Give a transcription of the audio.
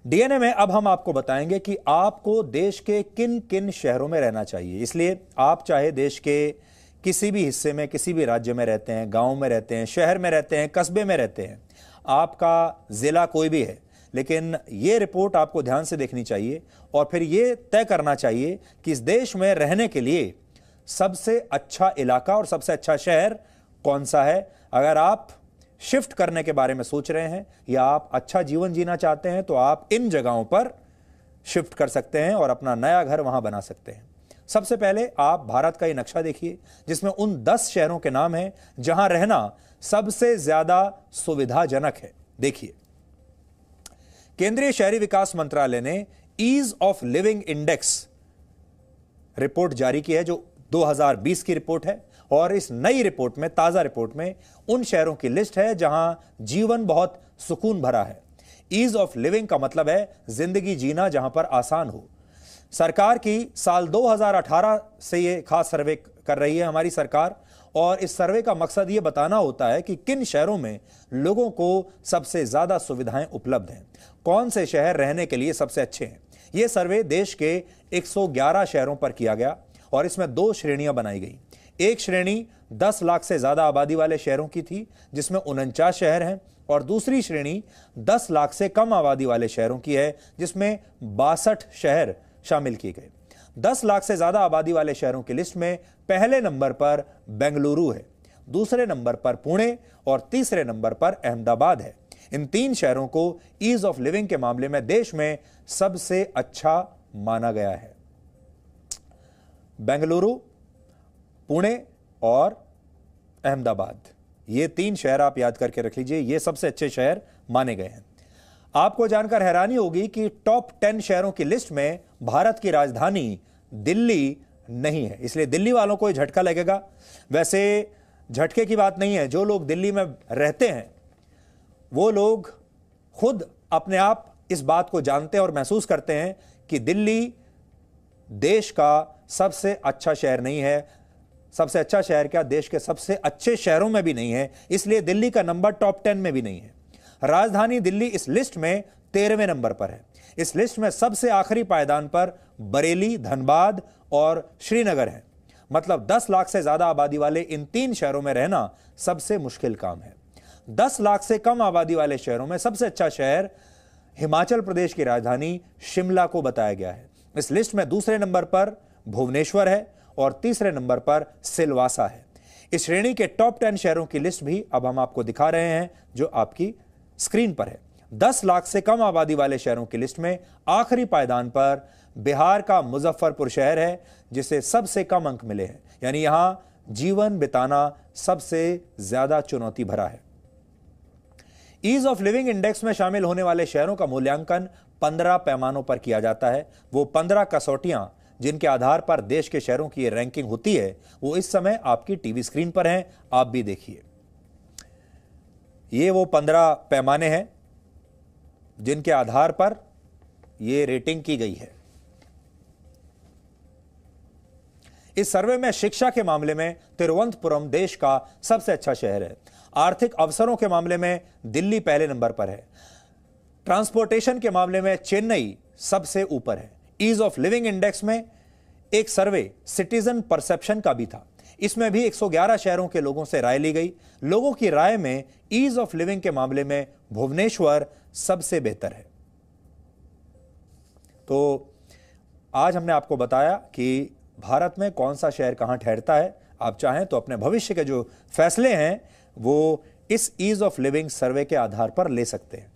DNA में अब हम आपको बताएंगे कि आपको देश के किन किन शहरों में रहना चाहिए। इसलिए आप चाहे देश के किसी भी हिस्से में, किसी भी राज्य में रहते हैं, गांव में रहते हैं, शहर में रहते हैं, कस्बे में रहते हैं, आपका जिला कोई भी है, लेकिन ये रिपोर्ट आपको ध्यान से देखनी चाहिए और फिर ये तय करना चाहिए कि इस देश में रहने के लिए सबसे अच्छा इलाका और सबसे अच्छा शहर कौन सा है। अगर आप शिफ्ट करने के बारे में सोच रहे हैं या आप अच्छा जीवन जीना चाहते हैं तो आप इन जगहों पर शिफ्ट कर सकते हैं और अपना नया घर वहां बना सकते हैं। सबसे पहले आप भारत का ये नक्शा देखिए जिसमें उन 10 शहरों के नाम हैं जहां रहना सबसे ज्यादा सुविधाजनक है। देखिए, केंद्रीय शहरी विकास मंत्रालय ने ease of living index report जारी की है जो 2020 की रिपोर्ट है और इस नई रिपोर्ट में, ताजा रिपोर्ट में उन शहरों की लिस्ट है जहां जीवन बहुत सुकून भरा है। ईज ऑफ लिविंग का मतलब है जिंदगी जीना जहां पर आसान हो। सरकार की साल 2018 से ये खास सर्वे कर रही है हमारी सरकार और इस सर्वे का मकसद ये बताना होता है कि किन शहरों में लोगों को सबसे ज्यादा सुविधाएं उपलब्ध हैं, कौन से शहर रहने के लिए सबसे अच्छे हैं। यह सर्वे देश के 111 शहरों पर किया गया और इसमें 2 श्रेणियां बनाई गई। एक श्रेणी 10 लाख से ज्यादा आबादी वाले शहरों की थी जिसमें 49 शहर हैं और दूसरी श्रेणी 10 लाख से कम आबादी वाले शहरों की है जिसमें 62 शहर शामिल किए गए। 10 लाख से ज्यादा आबादी वाले शहरों की लिस्ट में पहले नंबर पर बेंगलुरु है, दूसरे नंबर पर पुणे और तीसरे नंबर पर अहमदाबाद है। इन 3 शहरों को ईज ऑफ लिविंग के मामले में देश में सबसे अच्छा माना गया है। बेंगलुरु, पुणे और अहमदाबाद, ये 3 शहर आप याद करके रख लीजिए, ये सबसे अच्छे शहर माने गए हैं। आपको जानकर हैरानी होगी कि टॉप 10 शहरों की लिस्ट में भारत की राजधानी दिल्ली नहीं है, इसलिए दिल्ली वालों को झटका लगेगा। वैसे झटके की बात नहीं है, जो लोग दिल्ली में रहते हैं वो लोग खुद अपने आप इस बात को जानते हैं और महसूस करते हैं कि दिल्ली देश का सबसे अच्छा शहर नहीं है। सबसे अच्छा शहर क्या, देश के सबसे अच्छे शहरों में भी नहीं है, इसलिए दिल्ली का नंबर टॉप 10 में भी नहीं है। राजधानी दिल्ली इस लिस्ट में 13वें नंबर पर है। इस लिस्ट में सबसे आखिरी पायदान पर बरेली, धनबाद और श्रीनगर है। मतलब 10 लाख से ज्यादा आबादी वाले इन 3 शहरों में रहना सबसे मुश्किल काम है। 10 लाख से कम आबादी वाले शहरों में सबसे अच्छा शहर हिमाचल प्रदेश की राजधानी शिमला को बताया गया है। इस लिस्ट में दूसरे नंबर पर भुवनेश्वर है और तीसरे नंबर पर सिलवासा है। इस श्रेणी के टॉप 10 शहरों की लिस्ट भी अब हम आपको दिखा रहे हैं जो आपकी स्क्रीन पर है। 10 लाख से कम आबादी वाले शहरों की लिस्ट में आखिरी पायदान पर बिहार का मुजफ्फरपुर शहर है जिसे सबसे कम अंक मिले हैं, यानी यहां जीवन बिताना सबसे ज्यादा चुनौती भरा है। ईज ऑफ लिविंग इंडेक्स में शामिल होने वाले शहरों का मूल्यांकन 15 पैमानों पर किया जाता है। वो 15 कसौटियां जिनके आधार पर देश के शहरों की रैंकिंग होती है वो इस समय आपकी टीवी स्क्रीन पर हैं, आप भी देखिए। ये वो 15 पैमाने हैं जिनके आधार पर ये रेटिंग की गई है। इस सर्वे में शिक्षा के मामले में तिरुवनंतपुरम देश का सबसे अच्छा शहर है। आर्थिक अवसरों के मामले में दिल्ली पहले नंबर पर है। ट्रांसपोर्टेशन के मामले में चेन्नई सबसे ऊपर है। ईज ऑफ लिविंग इंडेक्स में एक सर्वे सिटीजन परसेप्शन का भी था, इसमें भी 111 शहरों के लोगों से राय ली गई। लोगों की राय में ईज ऑफ लिविंग के मामले में भुवनेश्वर सबसे बेहतर है। तो आज हमने आपको बताया कि भारत में कौन सा शहर कहां ठहरता है। आप चाहें तो अपने भविष्य के जो फैसले हैं वो इस ईज ऑफ लिविंग सर्वे के आधार पर ले सकते हैं।